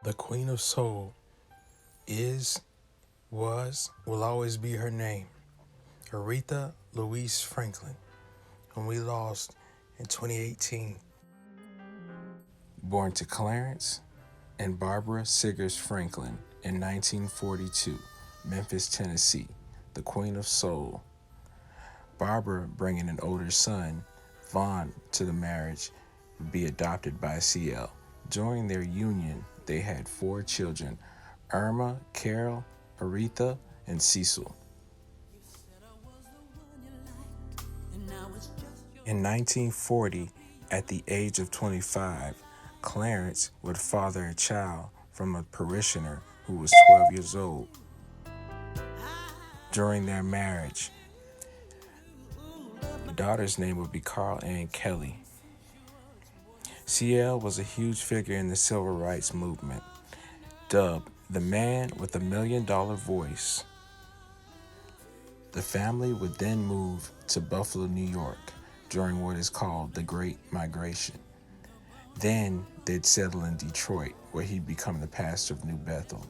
The Queen of Soul is, was, will always be her name. Aretha Louise Franklin, whom we lost in 2018. Born to Clarence and Barbara Siggers Franklin in 1942, Memphis, Tennessee, the Queen of Soul. Barbara, bringing an older son, Vaughn, to the marriage, would be adopted by CL. During their union, they had 4 children: Irma, Carol, Aretha, and Cecil. In 1940, at the age of 25, Clarence would father a child from a parishioner who was 12 years old. During their marriage, the daughter's name would be Carl Ann Kelly. CL was a huge figure in the civil rights movement, dubbed the man with $1 million voice. The family would then move to Buffalo, New York during what is called the Great Migration. Then they'd settle in Detroit, where he'd become the pastor of New Bethel.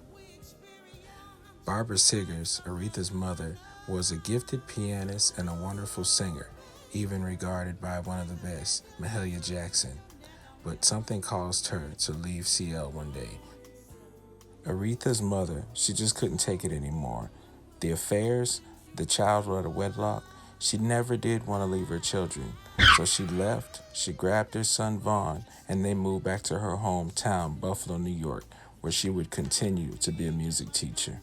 Barbara Siggers, Aretha's mother, was a gifted pianist and a wonderful singer, even regarded by one of the best, Mahalia Jackson. But something caused her to leave CL one day. Aretha's mother, she just couldn't take it anymore. The affairs, the child out of wedlock, she never did want to leave her children. So she left, she grabbed her son Vaughn, and they moved back to her hometown, Buffalo, New York, where she would continue to be a music teacher.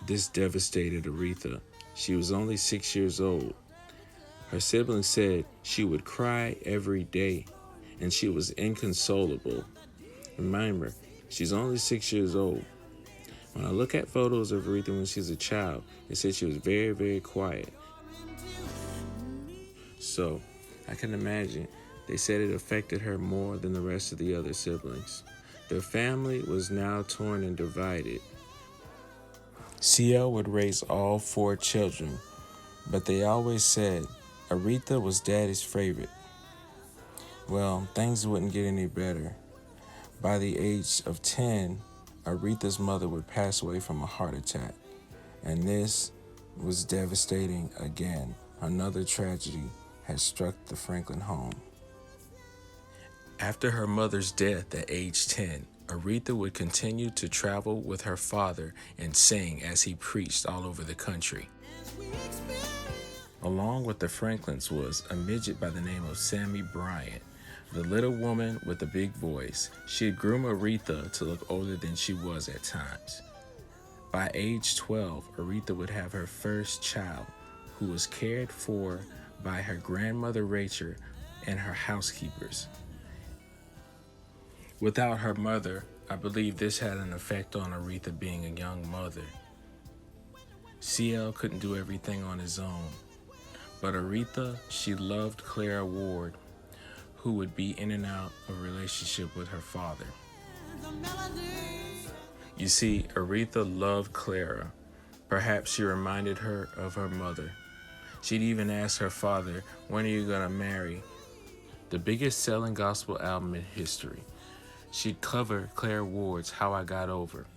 This devastated Aretha. She was only 6 years old. Her siblings said she would cry every day, and she was inconsolable. Remember, she's only 6 years old. When I look at photos of Aretha when she was a child, they said she was very, very quiet. So, I can imagine they said it affected her more than the rest of the other siblings. Their family was now torn and divided. CL would raise all 4 children, but they always said Aretha was Daddy's favorite. Well, things wouldn't get any better. By the age of 10, Aretha's mother would pass away from a heart attack, and this was devastating again. Another tragedy had struck the Franklin home. After her mother's death at age 10, Aretha would continue to travel with her father and sing as he preached all over the country. Along with the Franklins was a midget by the name of Sammy Bryant, the little woman with the big voice. She'd groom Aretha to look older than she was at times. By age 12, Aretha would have her first child, who was cared for by her grandmother Rachel and her housekeepers. Without her mother, I believe this had an effect on Aretha being a young mother. CL couldn't do everything on his own, but Aretha, she loved Clara Ward, who would be in and out of a relationship with her father. You see, Aretha loved Clara. Perhaps she reminded her of her mother. She'd even asked her father, "When are you gonna marry?" The biggest selling gospel album in history. She'd cover Clara Ward's How I Got Over,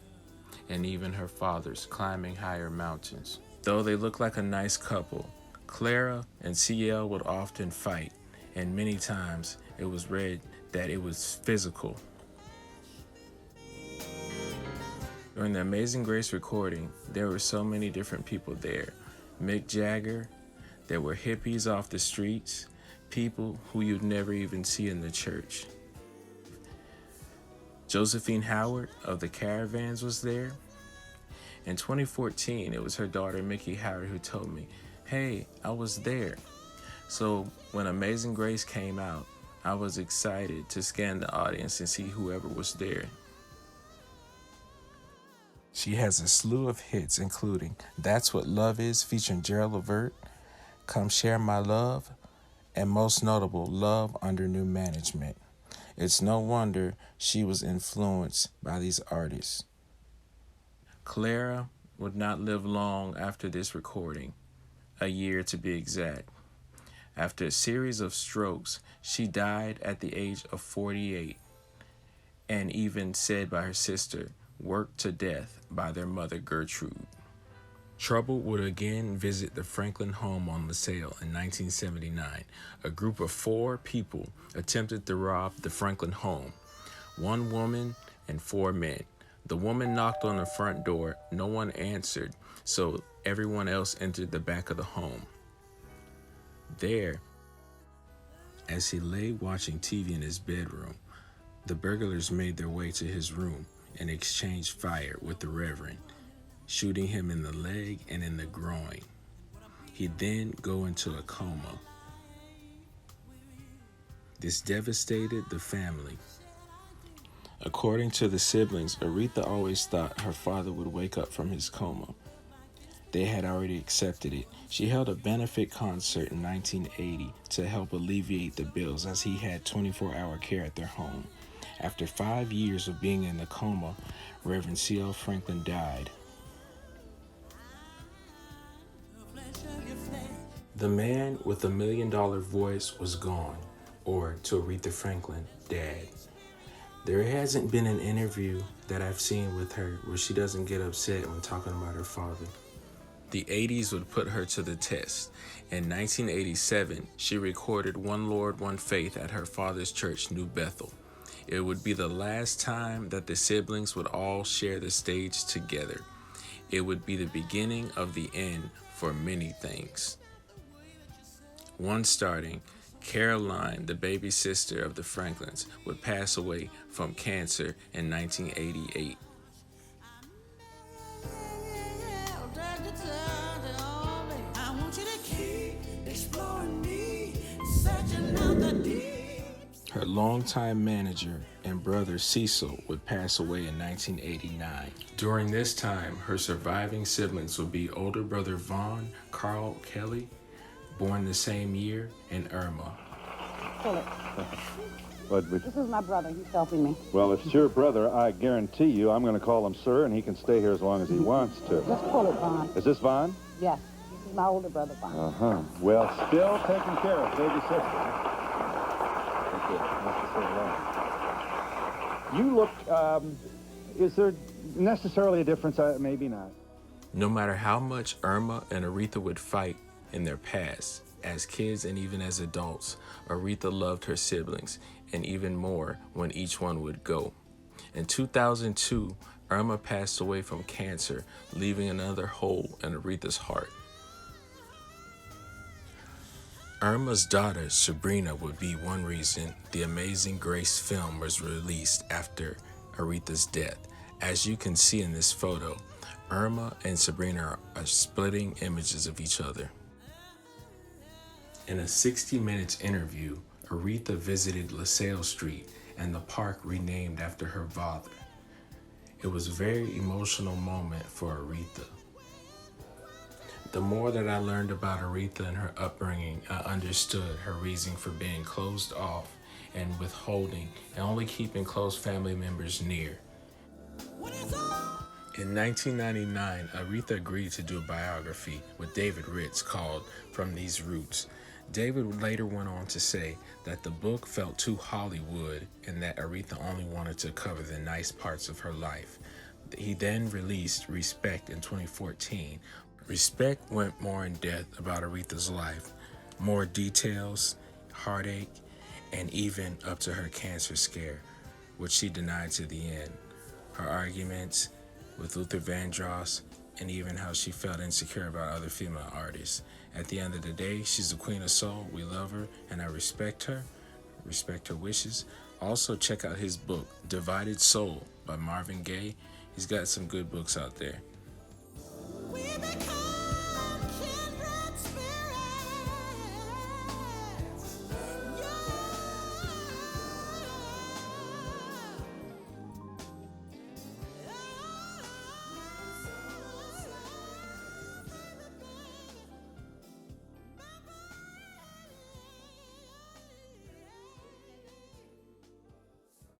and even her father's Climbing Higher Mountains. Though they looked like a nice couple, Clara and CL would often fight, and many times it was read that it was physical. During the Amazing Grace recording, there were so many different people there. Mick Jagger, there were hippies off the streets, people who you'd never even see in the church. Josephine Howard of the Caravans was there. In 2014, it was her daughter Mickey Howard who told me, "Hey, I was there." So when Amazing Grace came out, I was excited to scan the audience and see whoever was there. She has a slew of hits, including That's What Love Is featuring Gerald Levert, Come Share My Love, and most notable, Love Under New Management. It's no wonder she was influenced by these artists. Clara would not live long after this recording, a year to be exact. After a series of strokes, she died at the age of 48. and even said by her sister, worked to death by their mother Gertrude. Trouble would again visit the Franklin home on LaSalle in 1979. A group of 4 people attempted to rob the Franklin home, 1 woman and 4 men. The woman knocked on the front door. No one answered, so everyone else entered the back of the home. There, as he lay watching TV in his bedroom, the burglars made their way to his room and exchanged fire with the Reverend, shooting him in the leg and in the groin. He'd then go into a coma. This devastated the family. According to the siblings, Aretha always thought her father would wake up from his coma. They had already accepted it. She held a benefit concert in 1980 to help alleviate the bills, as he had 24-hour care at their home. After 5 years of being in the coma, Reverend C.L. Franklin died. The man with the $1 million voice was gone, or to Aretha Franklin, dead. There hasn't been an interview that I've seen with her where she doesn't get upset when talking about her father. The 80s would put her to the test. In 1987, she recorded One Lord, One Faith at her father's church, New Bethel. It would be the last time that the siblings would all share the stage together. It would be the beginning of the end for many things. One starting, Caroline, the baby sister of the Franklins, would pass away from cancer in 1988. Her longtime manager and brother Cecil would pass away in 1989. During this time, her surviving siblings would be older brother Vaughn Carl Kelly, born the same year, and Irma. Pull it. This is my brother. He's helping me. Well, if it's your brother, I guarantee you I'm going to call him sir, and he can stay here as long as he wants to. Let's pull it, Vaughn. Is this Vaughn? Yes. This is my older brother, Vaughn. Uh-huh. Well, still taking care of baby sister. You look, is there necessarily a difference? Maybe not. No matter how much Irma and Aretha would fight in their past, as kids and even as adults, Aretha loved her siblings, and even more when each one would go. In 2002, Irma passed away from cancer, leaving another hole in Aretha's heart. Irma's daughter, Sabrina, would be one reason the Amazing Grace film was released after Aretha's death. As you can see in this photo, Irma and Sabrina are splitting images of each other. In a 60 Minutes interview, Aretha visited LaSalle Street and the park renamed after her father. It was a very emotional moment for Aretha. The more that I learned about Aretha and her upbringing, I understood her reason for being closed off and withholding and only keeping close family members near. In 1999, Aretha agreed to do a biography with David Ritz called From These Roots. David later went on to say that the book felt too Hollywood and that Aretha only wanted to cover the nice parts of her life. He then released Respect in 2014. Respect went more in depth about Aretha's life, more details, heartache, and even up to her cancer scare, which she denied to the end. Her arguments with Luther Vandross, and even how she felt insecure about other female artists. At the end of the day, she's the queen of soul. We love her, and I respect her wishes. Also, check out his book, Divided Soul by Marvin Gaye. He's got some good books out there.